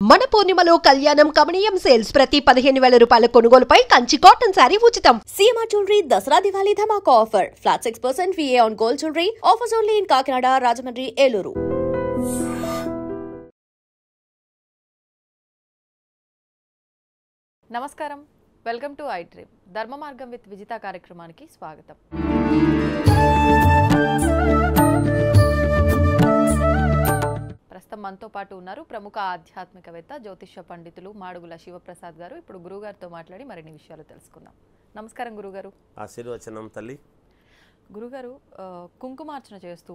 మన పూర్ణిమలో కళ్యాణం కమనీయం సేల్స్ ప్రతి 15,000 రూపాయల కొనుగోలుపై కంచి కాటన్ శారీ ఉచితం. CMR jewellery Dasara Diwali Dhamaka offer. Flat 6% VA on gold jewelry. Offers only in Kakinada, Rajahmundry, Eluru. నమస్కారం, వెల్కమ్ టు ఐ డ్రీమ్. ధర్మ మార్గం విత్ విజిత కార్యక్రమానికి స్వాగతం. ప్రస్తుతం మనతో పాటు ఉన్నారు ప్రముఖ ఆధ్యాత్మికవేత్త జ్యోతిష పండితులు మాడుగుల శివప్రసాద్ గారు. ఇప్పుడు గురుగారితో మాట్లాడి మరిన్ని విషయాలు తెలుసుకుందాం. నమస్కారం గురుగారు. ఆశీర్వచనం తల్లి. గురుగారు, కుంకుమార్చన చేస్తూ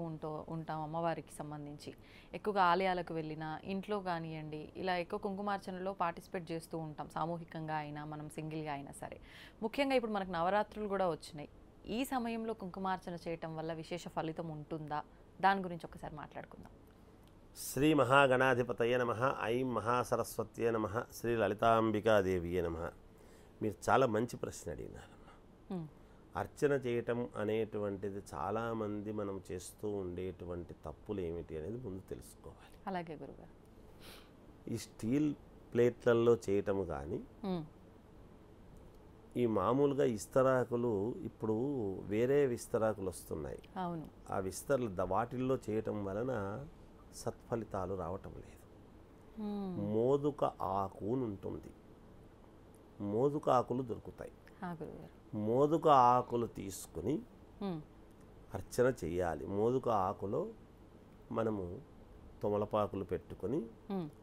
ఉంటాం అమ్మవారికి సంబంధించి. ఎక్కువగా ఆలయాలకు వెళ్ళినా, ఇంట్లో కానివ్వండి, ఇలా ఎక్కువ కుంకుమార్చనలో పార్టిసిపేట్ చేస్తూ ఉంటాం. సామూహికంగా అయినా, మనం సింగిల్గా అయినా సరే. ముఖ్యంగా ఇప్పుడు మనకు నవరాత్రులు కూడా వచ్చినాయి. ఈ సమయంలో కుంకుమార్చన చేయటం వల్ల విశేష ఫలితం ఉంటుందా? దాని గురించి ఒకసారి మాట్లాడుకుందాం. శ్రీ మహాగణాధిపతయ నమః. ఐం మహాసరస్వత్యే నమః. శ్రీ లలితాంబికాదేవియే నమః. మీరు చాలా మంచి ప్రశ్న అడిగినారమ్మా. అర్చన చేయటం అనేటువంటిది చాలామంది మనం చేస్తూ ఉండేటువంటి తప్పులు ఏమిటి అనేది ముందు తెలుసుకోవాలి. అలాగే గురుగారు. ఈ స్టీల్ ప్లేట్లలో చేయటం కానీ, ఈ మామూలుగా ఇస్తరాకులు ఇప్పుడు వేరే విస్తరాకులు వస్తున్నాయి. అవును. ఆ వాటిల్లో చేయటం వలన సత్ఫలితాలు రావటం లేదు. మోదుక ఆకు ఉంటుంది. మోదుక ఆకులు దొరుకుతాయి. మోదుక ఆకులు తీసుకుని అర్చన చేయాలి. మోదుక ఆకులో మనము తొమలపాకులు పెట్టుకొని,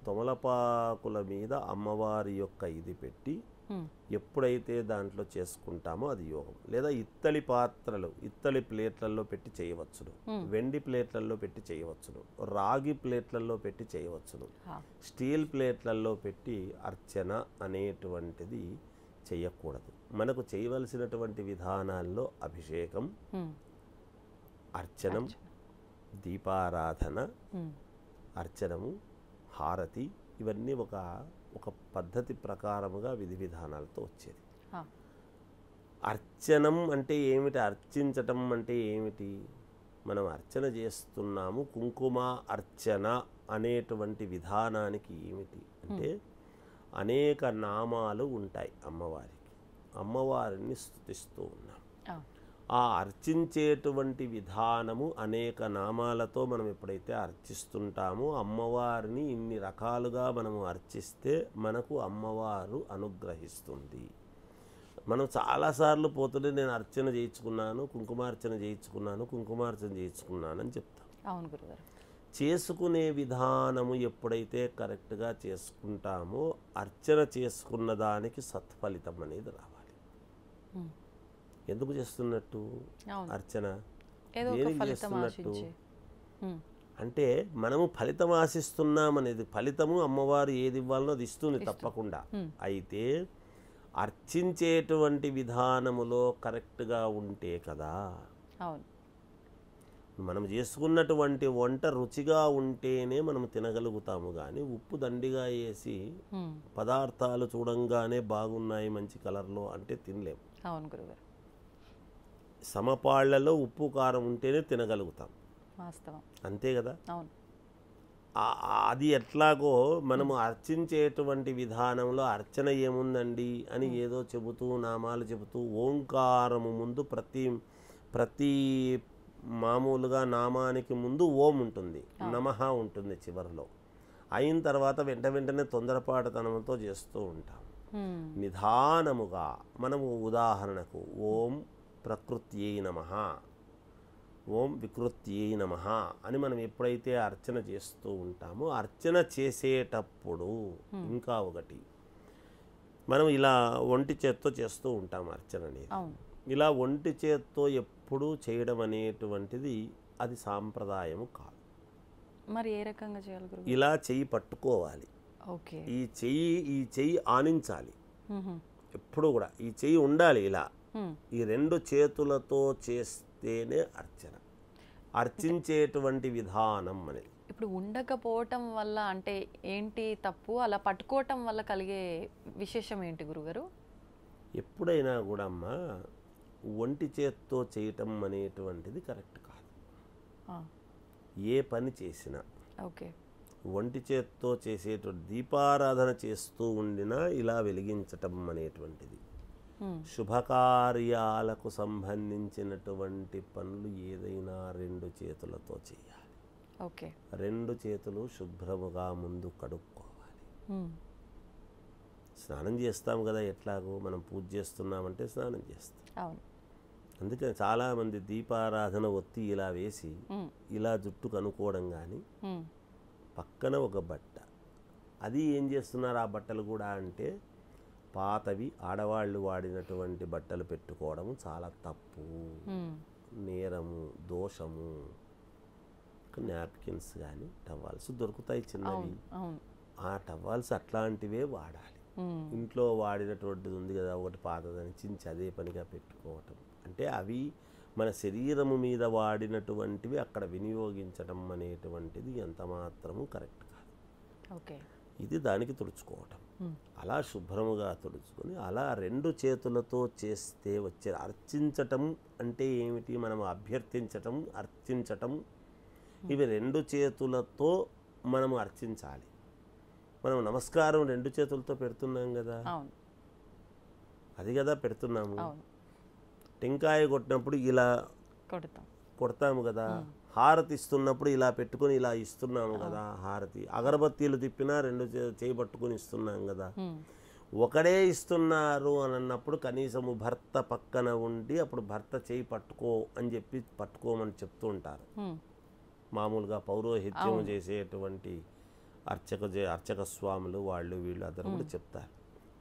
తొమలపాకుల మీద అమ్మవారి యొక్క ఇది పెట్టి ఎప్పుడైతే దాంట్లో చేసుకుంటామో అది యోగం. లేదా ఇత్తడి ప్లేట్లలో పెట్టి చేయవచ్చును, వెండి ప్లేట్లలో పెట్టి చేయవచ్చును, రాగి ప్లేట్లలో పెట్టి చేయవచ్చును. స్టీల్ ప్లేట్లలో పెట్టి అర్చన అనేటువంటిది చేయకూడదు. మనకు చేయవలసినటువంటి విధానాల్లో అభిషేకం, అర్చనం, దీపారాధన, అర్చనము, హారతి, ఇవన్నీ ఒక పద్ధతి ప్రకారముగా విధి విధానాలతో వచ్చేది. అర్చనం అంటే ఏమిటి? అర్చించటం అంటే ఏమిటి? మనం అర్చన చేస్తున్నాము. కుంకుమ అర్చన అనేటువంటి విధానానికి ఏమిటి అంటే, అనేక నామాలు ఉంటాయి అమ్మవారికి. అమ్మవారిని స్తుతిస్తూ ఉన్నాం. ఆ అర్చించేటువంటి విధానము అనేక నామాలతో మనం ఎప్పుడైతే అర్చిస్తుంటామో, అమ్మవారిని ఇన్ని రకాలుగా మనము అర్చిస్తే మనకు అమ్మవారు అనుగ్రహిస్తుంది. మనం చాలాసార్లు పోతుంటే నేను అర్చన చేయించుకున్నాను, కుంకుమార్చన చేయించుకున్నాను అని చెప్తాం. అవును గురుగారు. చేసుకునే విధానము ఎప్పుడైతే కరెక్ట్గా చేసుకుంటామో అర్చన చేసుకున్న దానికి సత్ఫలితం అనేది రావాలి. ఎందుకు చేస్తున్నట్టు అర్చన? దేనికి చేస్తున్నట్టు అంటే మనము ఫలితం ఆశిస్తున్నాం అనేది. ఫలితము అమ్మవారు ఏది ఇవ్వాలనో అది ఇస్తుంది తప్పకుండా. అయితే అర్చించేటువంటి విధానములో కరెక్ట్గా ఉంటే కదా. మనం చేసుకున్నటువంటి వంట రుచిగా ఉంటేనే మనం తినగలుగుతాము. కానీ ఉప్పు దండిగా వేసి పదార్థాలు చూడంగానే బాగున్నాయి మంచి కలర్లో అంటే తినలేము. అవును గురుగారు. సమపాళ్లలో ఉప్పు కారం ఉంటేనే తినగలుగుతాం. వాస్తవం. అంతే కదా. అవును. అది ఎట్లాగో మనము అర్చించేటువంటి విధానంలో అర్చన ఏముందండి అని ఏదో చెబుతూ నామాలు చెబుతూ, ఓంకారము ముందు ప్రతి మామూలుగా నామానికి ముందు ఓం ఉంటుంది, నమః ఉంటుంది చివరిలో. అయిన తర్వాత వెంటనే తొందరపాటుతనంతో చేస్తూ ఉంటాం. నిదానముగా మనము ఉదాహరణకు ఓం ప్రకృత్యై నమః, ఓం వికృత్యై నమః అని మనం ఎప్పుడైతే అర్చన చేస్తూ ఉంటామో, అర్చన చేసేటప్పుడు ఇంకా ఒకటి, మనం ఇలా ఒంటి చేత్తో చేస్తూ ఉంటాం అర్చన అనేది. ఇలా ఒంటి చేత్తో ఎప్పుడూ చేయడం అనేటువంటిది అది సాంప్రదాయము కాదు. మరి ఏ రకంగా చేయాలి గురుగారు? ఇలా చెయ్యి పట్టుకోవాలి. ఈ చెయ్యి ఆనించాలి. ఎప్పుడు కూడా ఈ చెయ్యి ఉండాలి ఇలా. ఈ రెండు చేతులతో చేస్తేనే అర్చన. అర్చించేటువంటి విధానం అనేది. ఇప్పుడు ఉండకపోవటం వల్ల అంటే ఏంటి తప్పు? అలా పట్టుకోవటం వల్ల కలిగే విశేషం ఏంటి గురుగారు? ఎప్పుడైనా కూడా అమ్మా ఒంటి చేత్తో చేయటం అనేటువంటిది కరెక్ట్ కాదు. ఏ పని చేసినా ఒంటి చేత్తో చేసేటువంటి దీపారాధన చేస్తూ ఉండినా ఇలా వెలిగించటం అనేటువంటిది శుభకార్యాలకు సంబంధించినటువంటి పనులు ఏదైనా 2 చేతులతో చేయాలి. ఓకే. 2 చేతులు శుభ్రముగా ముందు కడుక్కోవాలి. స్నానం చేస్తాం కదా, ఎట్లాగో మనం పూజ చేస్తున్నామంటే స్నానం చేస్తాం. అవును. అందుకని చాలామంది దీపారాధన ఒత్తి ఇలా వేసి ఇలా జుట్టు కనుక్కోవడం కానీ పక్కన ఒక బట్ట, అది ఏం చేస్తున్నారు ఆ బట్టలు కూడా అంటే పాతవి ఆడవాళ్ళు వాడినటువంటి బట్టలు పెట్టుకోవడం చాలా తప్పు, నేరము, దోషము. నాప్కిన్స్ కానీ టవాల్స్ దొరుకుతాయి చిన్నవి, ఆ టవాల్స్ అట్లాంటివే వాడాలి. ఇంట్లో వాడినటువంటిది ఉంది కదా ఒకటి పాతదని చించి అదే పనిగా పెట్టుకోవటం అంటే అవి మన శరీరము మీద వాడినటువంటివి అక్కడ వినియోగించడం అనేటువంటిది ఎంత మాత్రము కరెక్ట్ కాదు. ఓకే. ఇది దానికి తుడుచుకోవటం. అలా శుభ్రముగా తుడుచుకొని అలా 2 చేతులతో చేస్తే వచ్చే అర్చించటం అంటే ఏమిటి, మనం అభ్యర్థించటం, అర్చించటం, ఇవి 2 చేతులతో మనం అర్చించాలి. మనం నమస్కారం 2 చేతులతో పెడుతున్నాం కదా, అది కదా పెడుతున్నాము. టెంకాయ కొట్టినప్పుడు ఇలా కొడతాము కదా, హారతి ఇస్తున్నప్పుడు ఇలా పెట్టుకొని ఇలా ఇస్తున్నాము కదా హారతి. అగరబత్తీలు తిప్పినా 2 చేయి పట్టుకొని ఇస్తున్నాం కదా. ఒకడే ఇస్తున్నారు అని అన్నప్పుడు కనీసము భర్త పక్కన ఉండి అప్పుడు భర్త చేయి పట్టుకో అని చెప్పి పట్టుకోమని చెప్తూ ఉంటారు. మామూలుగా పౌరోహిత్యం చేసేటువంటి అర్చక స్వాములు వాళ్ళు వీళ్ళు అందరూ కూడా చెప్తారు.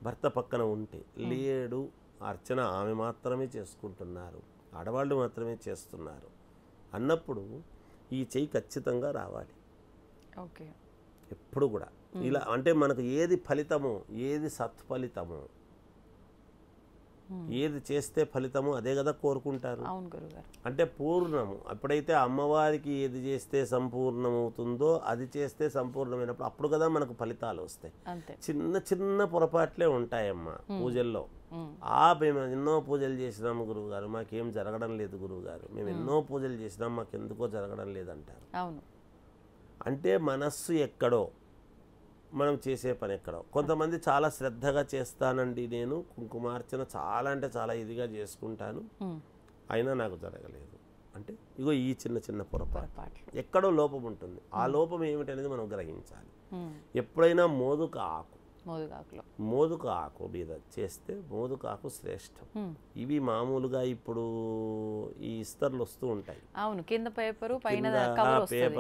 భర్త పక్కన ఉంటే లేడు, అర్చన ఆమె మాత్రమే చేసుకుంటున్నారు, ఆడవాళ్ళు మాత్రమే చేస్తున్నారు అన్నప్పుడు ఈ చెయ్యి ఖచ్చితంగా రావాలి. ఓకే. ఎప్పుడు కూడా ఇలా అంటే మనకు ఏది ఫలితమో, ఏది సత్ఫలితమో, ఏది చేస్తే ఫలితమో అదే కదా కోరుకుంటారు. అంటే పూర్ణము ఎప్పుడైతే అమ్మవారికి ఏది చేస్తే సంపూర్ణమవుతుందో అది చేస్తే సంపూర్ణమైనప్పుడు అప్పుడు కదా మనకు ఫలితాలు వస్తాయి. చిన్న చిన్న పొరపాట్లే ఉంటాయమ్మా పూజల్లో. మేము ఎన్నో పూజలు చేసినాము గురువుగారు, మాకేం జరగడం లేదు గురువుగారు, మేము ఎన్నో పూజలు చేసినాం మాకు ఎందుకో జరగడం లేదంటారు. అంటే మనస్సు ఎక్కడో, మనం చేసే పని ఎక్కడో. కొంతమంది చాలా శ్రద్ధగా చేస్తానండి, నేను కుంకుమార్చన చాలా అంటే చాలా ఇదిగా చేసుకుంటాను, అయినా నాకు జరగలేదు అంటే ఇగో ఈ చిన్న చిన్న పొరపాటు ఎక్కడో లోపం ఉంటుంది. ఆ లోపం ఏమిటనేది మనం గ్రహించాలి. ఎప్పుడైనా మోదుక ఆకు మీద చేస్తే మోదుకాకు శ్రేష్టం. ఇవి మామూలుగా ఇప్పుడు ఈ ఇస్తర్లు వస్తూ ఉంటాయి, కింద పేపర్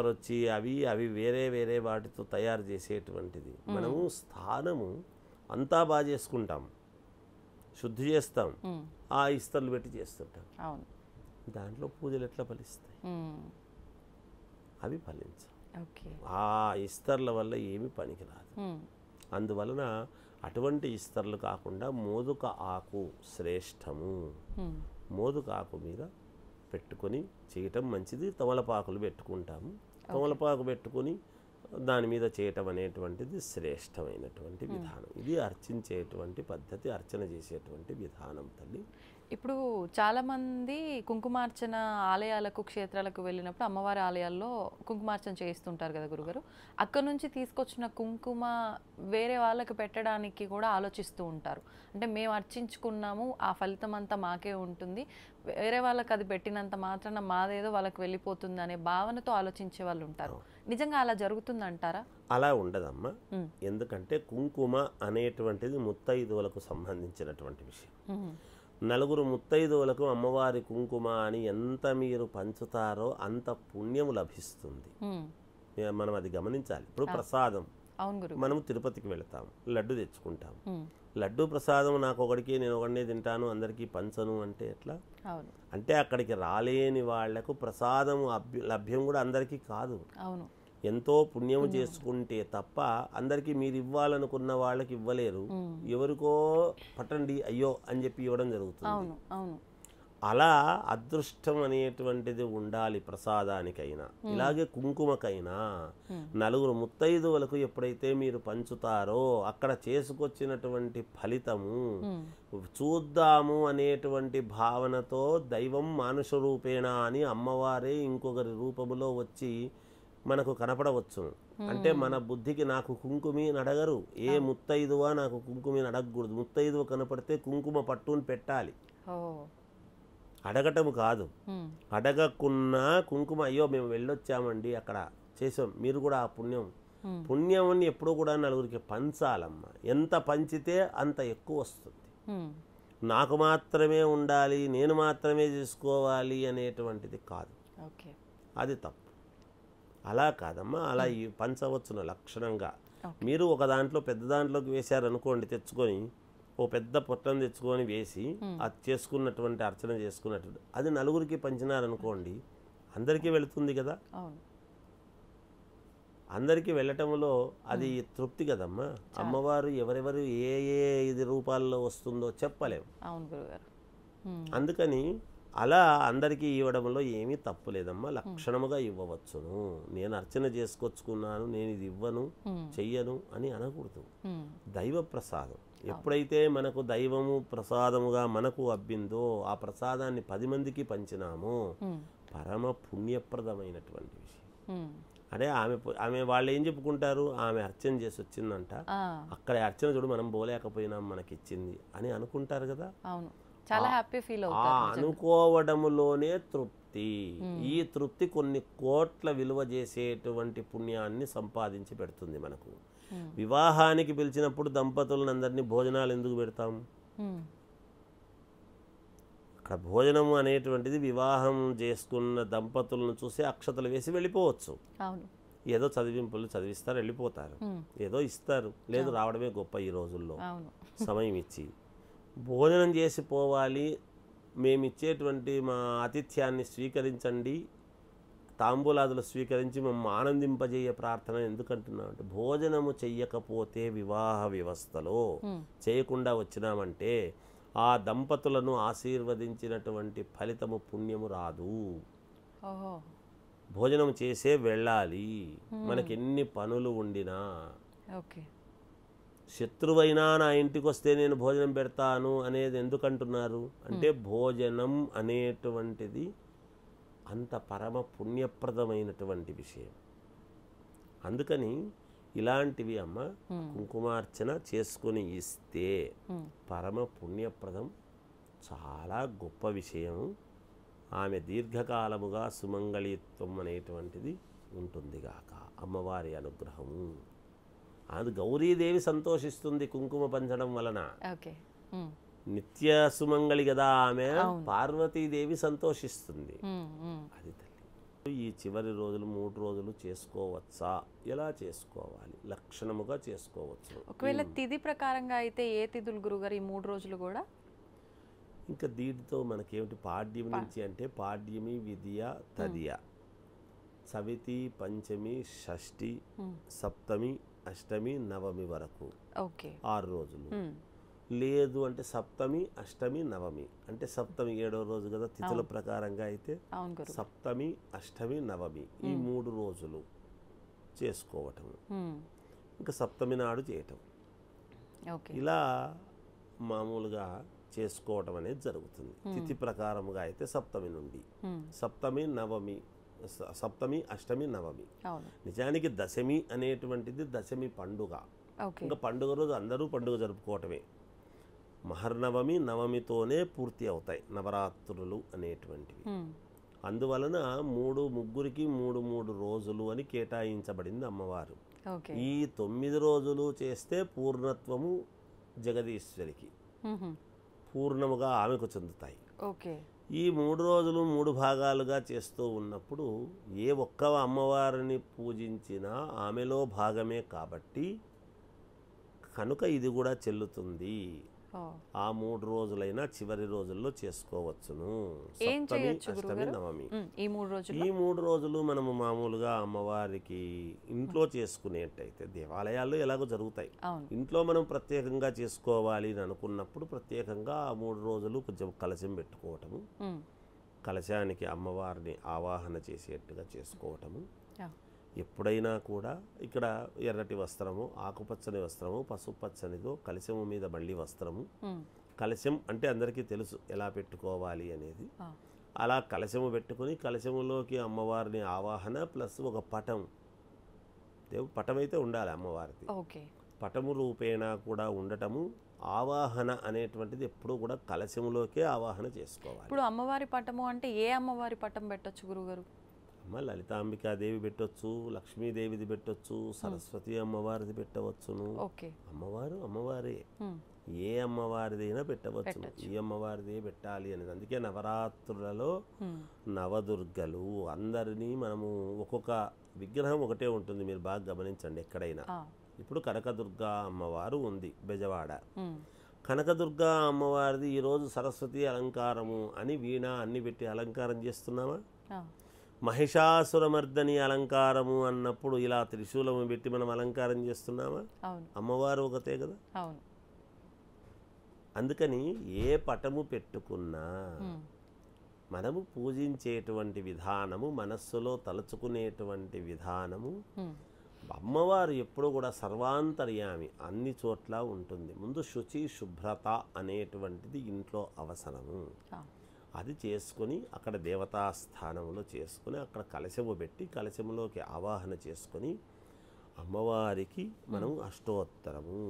వచ్చి అవి వేరే వేరే వాటితో తయారు చేసేటువంటిది. మనము స్థానము అంతా బాగా చేసుకుంటాం, శుద్ధి చేస్తాం, ఆ ఇస్తర్లు పెట్టి చేస్తుంటాం. దాంట్లో పూజలు ఎట్లా ఫలిస్తాయి? అవి ఫలించవు. ఆ ఇస్తర్ల వల్ల ఏమి పనికిరాదు. అందువలన అటువంటి ఇస్తర్లు కాకుండా మోదుక ఆకు శ్రేష్టము. మోదుక ఆకు మీద పెట్టుకొని చేయటం మంచిది. తమలపాకులు పెట్టుకుంటాము, తమలపాకు పెట్టుకొని దాని మీద చేయటం అనేటువంటిది శ్రేష్టమైనటువంటి విధానం. ఇది అర్చించేటువంటి పద్ధతి, అర్చన చేసేటువంటి విధానం తల్లి. ఇప్పుడు చాలామంది కుంకుమార్చన ఆలయాలకు, క్షేత్రాలకు వెళ్ళినప్పుడు అమ్మవారి ఆలయాల్లో కుంకుమార్చన చేస్తుంటారు కదా గురుగారు. అక్కడ నుంచి తీసుకొచ్చిన కుంకుమ వేరే వాళ్ళకి పెట్టడానికి కూడా ఆలోచిస్తూ ఉంటారు. అంటే మేము అర్చించుకున్నాము, ఆ ఫలితం అంతా మాకే ఉంటుంది, వేరే వాళ్ళకి అది పెట్టినంత మాత్రాన మాదేదో వాళ్ళకి వెళ్ళిపోతుంది అనే భావనతో ఆలోచించే వాళ్ళు ఉంటారు. నిజంగా అలా జరుగుతుందంటారా? అలా ఉండదమ్మా. ఎందుకంటే కుంకుమ అనేటువంటిది ముత్తైదువులకు సంబంధించినటువంటి విషయం. 4 ముత్తైదువులకు అమ్మవారి కుంకుమ అని ఎంత మీరు పంచుతారో అంత పుణ్యము లభిస్తుంది. మనం అది గమనించాలి. ఇప్పుడు ప్రసాదం, మనం తిరుపతికి వెళతాము, లడ్డు తెచ్చుకుంటాము. లడ్డు ప్రసాదం నాకు ఒకడికి, నేను ఒకడినే తింటాను, అందరికీ పంచను అంటే ఎట్లా? అంటే అక్కడికి రాలేని వాళ్లకు ప్రసాదం లభ్యం కూడా అందరికీ కాదు. ఎంతో పుణ్యము చేసుకుంటే తప్ప అందరికీ మీరు ఇవ్వాలనుకున్న వాళ్ళకి ఇవ్వలేరు. ఎవరికో పట్టండి అయ్యో అని చెప్పి ఇవ్వడం జరుగుతుంది. అలా అదృష్టం అనేటువంటిది ఉండాలి ప్రసాదానికైనా, ఇలాగే కుంకుమకైనా. 4 ముత్తైదువులకు ఎప్పుడైతే మీరు పంచుతారో అక్కడ చేసుకొచ్చినటువంటి ఫలితము చూద్దాము అనేటువంటి భావనతో దైవం మానుష రూపేణ అని అమ్మవారే ఇంకొకరి రూపములో వచ్చి మనకు కనపడవచ్చును. అంటే మన బుద్ధికి నాకు కుంకుమి అడగరు, ఏ ముత్తైదువా నాకు కుంకుమి అడగకూడదు. ముత్తైదువ కనపడితే కుంకుమ పట్టుని పెట్టాలి, అడగటము కాదు. అడగకున్నా కుంకుమ అయ్యో మేము వెళ్ళొచ్చామండి అక్కడ చేసాం, మీరు కూడా ఆ పుణ్యం ఎప్పుడూ కూడా నలుగురికి పంచాలమ్మ. ఎంత పంచితే అంత ఎక్కువ వస్తుంది. నాకు మాత్రమే ఉండాలి, నేను మాత్రమే చేసుకోవాలి అనేటువంటిది కాదు, అది తప్పు. అలా కాదమ్మా, అలా పంచవచ్చును లక్షణంగా. మీరు ఒక దాంట్లో పెద్ద దాంట్లోకి వేశారనుకోండి, తెచ్చుకొని ఓ పెద్ద పొట్టను తెచ్చుకొని వేసి అది చేసుకున్నటువంటి అర్చన చేసుకున్నటువంటి అది నలుగురికి పంచినారనుకోండి, అందరికీ వెళుతుంది కదా. అందరికీ వెళ్ళటంలో అది తృప్తి కదమ్మా. అమ్మవారు ఎవరెవరు ఏ ఏ ఇది రూపాల్లో వస్తుందో చెప్పలేము. అందుకని అలా అందరికీ ఇవ్వడంలో ఏమీ తప్పు లేదమ్మా, లక్షణముగా ఇవ్వవచ్చును. నేను అర్చన చేసుకొచ్చుకున్నాను, నేను ఇది ఇవ్వను చెయ్యను అని అనకూడదు. దైవ ప్రసాదం ఎప్పుడైతే మనకు దైవము ప్రసాదముగా మనకు అబ్బిందో ఆ ప్రసాదాన్ని 10 మందికి పంచినామో పరమ పుణ్యప్రదమైనటువంటి విషయం. అదే ఆమె వాళ్ళు ఏం చెప్పుకుంటారు, ఆమె అర్చన చేసి వచ్చిందంట, అక్కడ అర్చన చూడు మనం పోలేకపోయినాం మనకిచ్చింది అని అనుకుంటారు కదా. చాలా హ్యాపీ ఫీల్ అనుకోవడములోనే తృప్తి. ఈ తృప్తి కొన్ని కోట్ల విలువ చేసేటువంటి పుణ్యాన్ని సంపాదించి పెడుతుంది మనకు. వివాహానికి పిలిచినప్పుడు దంపతులను అందరినీ భోజనాలు ఎందుకు పెడతాం? అక్కడ భోజనము అనేటువంటిది వివాహం చేసుకున్న దంపతులను చూసి అక్షతలు వేసి వెళ్ళిపోవచ్చు. ఏదో చదివింపులు చదివిస్తారు, వెళ్ళిపోతారు, ఏదో ఇస్తారు, లేదు రావడమే గొప్ప ఈ రోజుల్లో. సమయం ఇచ్చి భోజనం చేసి పోవాలి, మేమిచ్చేటువంటి మా ఆతిథ్యాన్ని స్వీకరించండి, తాంబూలాదులు స్వీకరించి మమ్మల్ని ఆనందింపజేయ ప్రార్థన ఎందుకంటున్నాం అంటే, భోజనము చెయ్యకపోతే వివాహ వ్యవస్థలో చేయకుండా వచ్చినామంటే ఆ దంపతులను ఆశీర్వదించినటువంటి ఫలితము పుణ్యము రాదు. భోజనం చేసే వెళ్ళాలి, మనకి ఎన్ని పనులు ఉండినా. శత్రువైనా నా ఇంటికి వస్తే నేను భోజనం పెడతాను అనేది ఎందుకంటున్నారు అంటే, భోజనం అనేటువంటిది అంత పరమ పుణ్యప్రదమైనటువంటి విషయం. అందుకని ఇలాంటివి అమ్మ కుంకుమార్చన చేసుకుని ఇస్తే పరమ పుణ్యప్రదం, చాలా గొప్ప విషయం. ఆమె దీర్ఘకాలముగా సుమంగళిత్వం అనేటువంటిది ఉంటుంది గాక, అమ్మవారి అనుగ్రహము. అది గౌరీదేవి సంతోషిస్తుంది కుంకుమ పంచడం వలన. నిత్య సుమంగళి కదా ఆమె, పార్వతీదేవి సంతోషిస్తుంది. అది తల్లి. ఈ చివరి రోజులు 3 రోజులు చేసుకోవచ్చా? ఎలా చేసుకోవాలి? లక్షణముగా చేసుకోవచ్చు. ఒకవేళ తిథి ప్రకారంగా అయితే ఏ తిథులు గురుగారు ఈ 3 రోజులు కూడా? ఇంకా దీంతో మనకేమిటి, పాడ్యమి నుంచి అంటే పాడ్యమి, విద్య, తదియ, చవితి, పంచమి, షష్ఠి, సప్తమి, అష్టమి, నవమి వరకు 6 రోజులు. లేదు అంటే సప్తమి, అష్టమి, నవమి అంటే సప్తమి 7వ రోజు కదా తిథుల ప్రకారంగా అయితే, సప్తమి, అష్టమి, నవమి ఈ 3 రోజులు చేసుకోవటం, ఇంకా సప్తమి నాడు చేయటం, ఇలా మామూలుగా చేసుకోవటం అనేది జరుగుతుంది. తిథి ప్రకారముగా అయితే సప్తమి నుండి, సప్తమి, నవమి, సప్తమి, అష్టమి, నవమి. నిజానికి దశమి అనేటువంటిది దశమి పండుగ. ఇంకా పండుగ రోజు అందరూ పండుగ జరుపుకోవటమే. మహర్నవమి, నవమితోనే పూర్తి అవుతాయి నవరాత్రులు అనేటువంటివి. అందువలన 3 3 రోజులు అని కేటాయించబడింది అమ్మవారు. ఈ 9 రోజులు చేస్తే పూర్ణత్వము జగదీశ్వరికి, పూర్ణముగా ఆమెకు చెందుతాయి. ఈ 3 రోజులు 3 భాగాలుగా చేస్తూ ఉన్నప్పుడు ఏ ఒక్క అమ్మవారిని పూజించినా ఆమెలో భాగమే కాబట్టి కనుక ఇది కూడా చెల్లుతుంది. ఆ 3 రోజులైనా చివరి రోజుల్లో చేసుకోవచ్చును. సప్తమి, అష్టమి, నవమి ఈ 3 రోజులు మనము మామూలుగా అమ్మవారికి ఇంట్లో చేసుకునేటైతే, దేవాలయాల్లో ఎలాగో జరుగుతాయి, ఇంట్లో మనం ప్రత్యేకంగా చేసుకోవాలి అని అనుకున్నప్పుడు ప్రత్యేకంగా ఆ 3 రోజులు కొంచెం కలశం పెట్టుకోవటము, కలశానికి అమ్మవారిని ఆవాహన చేసేట్టుగా చేసుకోవటము. ఎప్పుడైనా కూడా ఇక్కడ ఎర్రటి వస్త్రము, ఆకుపచ్చని వస్త్రము, పసుపచ్చనిదో, కలశము మీద మళ్ళీ వస్త్రము. కలశం అంటే అందరికీ తెలుసు ఎలా పెట్టుకోవాలి అనేది. అలా కలశము పెట్టుకొని కలశములోకి అమ్మవారిని ఆవాహన ప్లస్ ఒక పటం, పటం అయితే ఉండాలి అమ్మవారిది, ఓకే. పటము రూపేణ కూడా ఉండటము. ఆవాహన అనేటువంటిది ఎప్పుడూ కూడా కలశములోకే ఆవాహన చేసుకోవాలి. ఇప్పుడు అమ్మవారి పటము అంటే ఏ అమ్మవారి పటం పెట్టొచ్చు గురుగారు? అమ్మ లలితాంబికాదేవి పెట్టొచ్చు, లక్ష్మీదేవిది పెట్టొచ్చు, సరస్వతి అమ్మవారిది పెట్టవచ్చును. ఓకే. అమ్మవారే ఏ అమ్మవారిదైనా పెట్టవచ్చును. ఈ అమ్మవారిదే పెట్టాలి అనేది. అందుకే నవరాత్రులలో నవదుర్గలు అందరినీ మనము ఒక్కొక్క విగ్రహం ఒకటే ఉంటుంది, మీరు బాగా గమనించండి ఎక్కడైనా. ఇప్పుడు కనకదుర్గా అమ్మవారు ఉంది బెజవాడ, కనకదుర్గా అమ్మవారిది ఈరోజు సరస్వతి అలంకారము అని వీణ అన్ని పెట్టి అలంకారం చేస్తున్నామా? మహిషాసురమర్దని అలంకారము అన్నప్పుడు ఇలా త్రిశూలము పెట్టి మనం అలంకారం చేస్తున్నామా? అమ్మవారు ఒకతే కదా. అందుకని ఏ పటము పెట్టుకున్నా మనము పూజించేటువంటి విధానము, మనస్సులో తలుచుకునేటువంటి విధానము, అమ్మవారు ఎప్పుడు కూడా సర్వాంతర్యామి, అన్ని చోట్ల ఉంటుంది. ముందు శుచి శుభ్రత అనేటువంటిది ఇంట్లో అవసరము. అది చేసుకొని అక్కడ దేవతాస్థానంలో చేసుకొని అక్కడ కలశము పెట్టి కలశములోకి ఆవాహన చేసుకొని అమ్మవారికి మనం అష్టోత్తరము,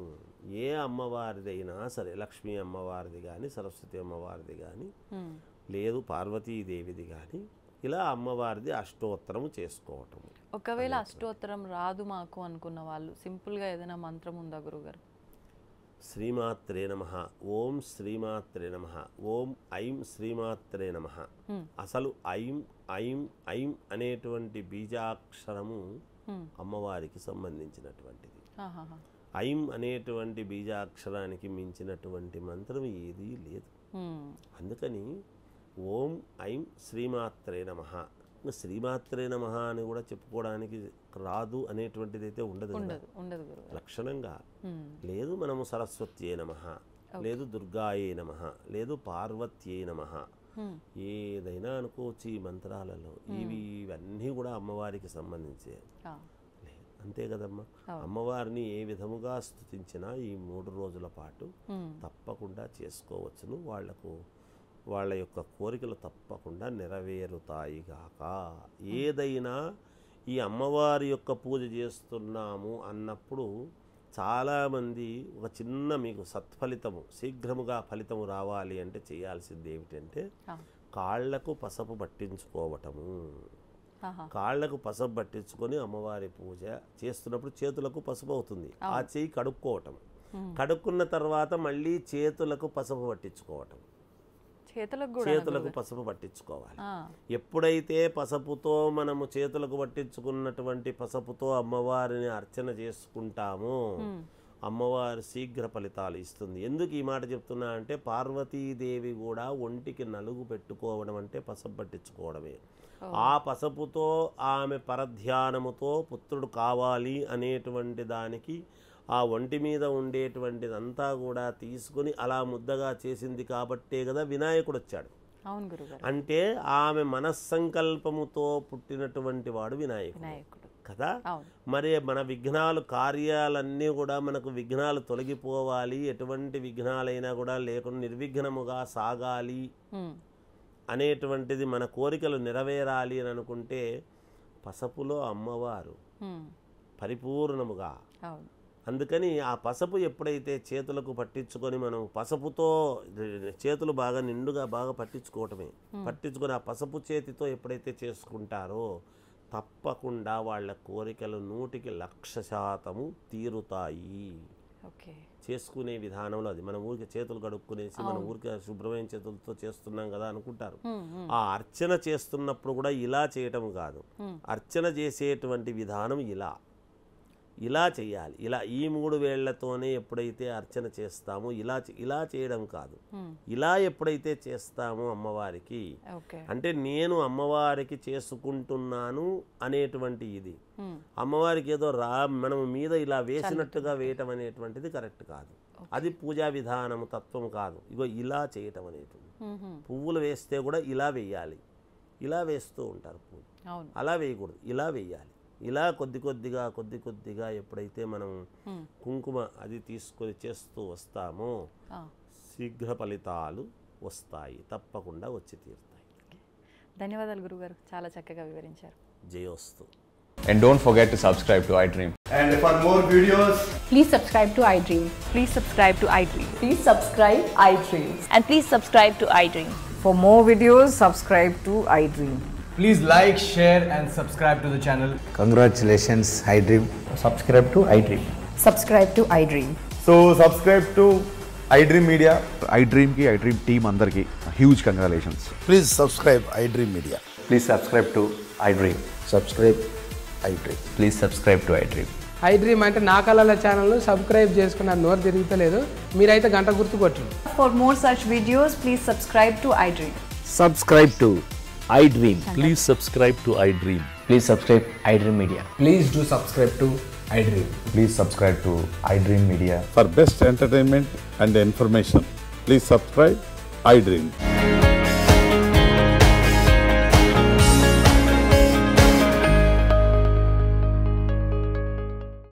ఏ అమ్మవారిదైనా సరే, లక్ష్మీ అమ్మవారిది కానీ సరస్వతి అమ్మవారిది కానీ లేదు పార్వతీదేవిది కానీ, ఇలా అమ్మవారిది అష్టోత్తరము చేసుకోవటము. ఒకవేళ అష్టోత్తరం రాదు మాకు అనుకున్న వాళ్ళు సింపుల్గా ఏదైనా మంత్రం ఉందా గురుగారు? శ్రీమాత్రే నమః, ఓం శ్రీమాత్రే నమః, ఓం ఐం శ్రీమాత్రే నమః. అసలు ఐం ఐం ఐం అనేటువంటి బీజాక్షరము అమ్మవారికి సంబంధించినటువంటిది. ఐం అనేటువంటి బీజాక్షరానికి మించినటువంటి మంత్రం ఏదీ లేదు. అందుకని ఓం ఐం శ్రీమాత్రే నమః, శ్రీమాత్రే నమః అని కూడా చెప్పుకోవడానికి రాదు అనేటువంటిది అయితే ఉండదు లక్షణంగా. లేదు మనము సరస్వత్యే నమః, లేదు దుర్గాయే నమః, లేదు పార్వత్యే నమః, ఏదైనా అనుకోవచ్చు ఈ మంత్రాలలో. ఇవన్నీ కూడా అమ్మవారికి సంబంధించే, అంతే కదమ్మా. అమ్మవారిని ఏ విధముగా స్తుతించినా ఈ 3 రోజుల పాటు తప్పకుండా చేసుకోవచ్చును. వాళ్ళ యొక్క కోరికలు తప్పకుండా నెరవేరుతాయి గాక. ఏదైనా ఈ అమ్మవారి యొక్క పూజ చేస్తున్నాము అన్నప్పుడు చాలామంది ఒక చిన్న మీకు సత్ఫలితము, శీఘ్రముగా ఫలితము రావాలి అంటే చేయాల్సింది ఏమిటంటే కాళ్లకు పసుపు పట్టించుకోవటము. కాళ్లకు పసుపు పట్టించుకొని అమ్మవారి పూజ చేస్తున్నప్పుడు చేతులకు పసుపు అవుతుంది, ఆ చెయ్యి కడుక్కోవటం, కడుక్కున్న తర్వాత మళ్ళీ చేతులకు పసుపు పట్టించుకోవటం, చేతులకు పసుపు పట్టించుకోవాలి. ఎప్పుడైతే పసుపుతో మనము చేతులకు పట్టించుకున్నటువంటి పసుపుతో అమ్మవారిని అర్చన చేసుకుంటామో అమ్మవారి శీఘ్ర ఫలితాలు ఇస్తుంది. ఎందుకు ఈ మాట చెప్తున్నా అంటే పార్వతీదేవి కూడా ఒంటికి నలుగు పెట్టుకోవడం అంటే పసుపు పట్టించుకోవడమే. ఆ పసుపుతో ఆమె పరధ్యానముతో పుత్రుడు కావాలి అనేటువంటి దానికి ఆ ఒంటి మీద ఉండేటువంటిదంతా కూడా తీసుకుని అలా ముద్దగా చేసింది కాబట్టే కదా వినాయకుడు వచ్చాడు. అంటే ఆమె మనస్సంకల్పముతో పుట్టినటువంటి వాడు వినాయకుడు కదా. మరి మన విఘ్నాలు కార్యాలన్నీ కూడా మనకు విఘ్నాలు తొలగిపోవాలి, ఎటువంటి విఘ్నాలైనా కూడా లేకుండా నిర్విఘ్నముగా సాగాలి అనేటువంటిది, మన కోరికలు నెరవేరాలి అని అనుకుంటే పసుపులో అమ్మవారు పరిపూర్ణముగా. అందుకని ఆ పసుపు ఎప్పుడైతే చేతులకు పట్టించుకొని మనం పసుపుతో చేతులు బాగా నిండుగా బాగా పట్టించుకోవటమే, పట్టించుకొని ఆ పసుపు చేతితో ఎప్పుడైతే చేసుకుంటారో తప్పకుండా వాళ్ళ కోరికలు 100% తీరుతాయి. చేసుకునే విధానంలో అది. మనం ఊరికి చేతులు కడుక్కునేసి మనం ఊరికి శుభ్రమైన చేతులతో చేస్తున్నాం కదా అనుకుంటారు. ఆ అర్చన చేస్తున్నప్పుడు కూడా ఇలా చేయటం కాదు, అర్చన చేసేటువంటి విధానం ఇలా చేయాలి. ఇలా ఈ 3 వేళ్లతోనే ఎప్పుడైతే అర్చన చేస్తామో ఇలా చేయడం కాదు, ఇలా ఎప్పుడైతే చేస్తామో అమ్మవారికి అంటే నేను అమ్మవారికి చేసుకుంటున్నాను అనేటువంటి ఇది. అమ్మవారికి ఏదో మనం మీద ఇలా వేసినట్టుగా వేయటం అనేటువంటిది కరెక్ట్ కాదు. అది పూజా విధానము తత్వం కాదు. ఇగో ఇలా చేయటం అనేటువంటి, పువ్వులు వేస్తే కూడా ఇలా వేయాలి, ఇలా వేస్తూ ఉంటారు పూలు, అలా వేయకూడదు, ఇలా వేయాలి. ఇలా కొద్ది కొద్దిగా ఎప్పుడైతే మనం కుంకుమ అది తీసుకొని చేస్తూ వస్తామో శీఘ్ర ఫలితాలు వస్తాయి, తప్పకుండా వచ్చి తీరుతాయి. ధన్యవాదాలు గురుగారు, చాలా చక్కగా వివరించారు. జయోస్తు. And don't forget to subscribe to iDream. And for more videos, Please subscribe to iDream. Please subscribe to iDream. Please subscribe iDream. And please subscribe to iDream. For more videos, subscribe to iDream. please like, share and subscribe to the channel. Congratulations, iDream. Subscribe to iDream. Subscribe to iDream. So subscribe to iDream Media. iDream ki iDream team అందరికి huge congratulations. Please subscribe iDream Media. Please subscribe to iDream. Subscribe iDream. Please subscribe to iDream. iDream అంటే నా కళల channel subscribe చేసుకున్న నోరు తిరుగుతలేదు, మీరైతే గంట గుర్తు కొట్టండి. For more such videos, please subscribe to iDream. Subscribe to iDream. Please subscribe to iDream. Please subscribe iDream Media. Please do subscribe to iDream. Please subscribe to iDream Media. For best entertainment and information, please subscribe iDream.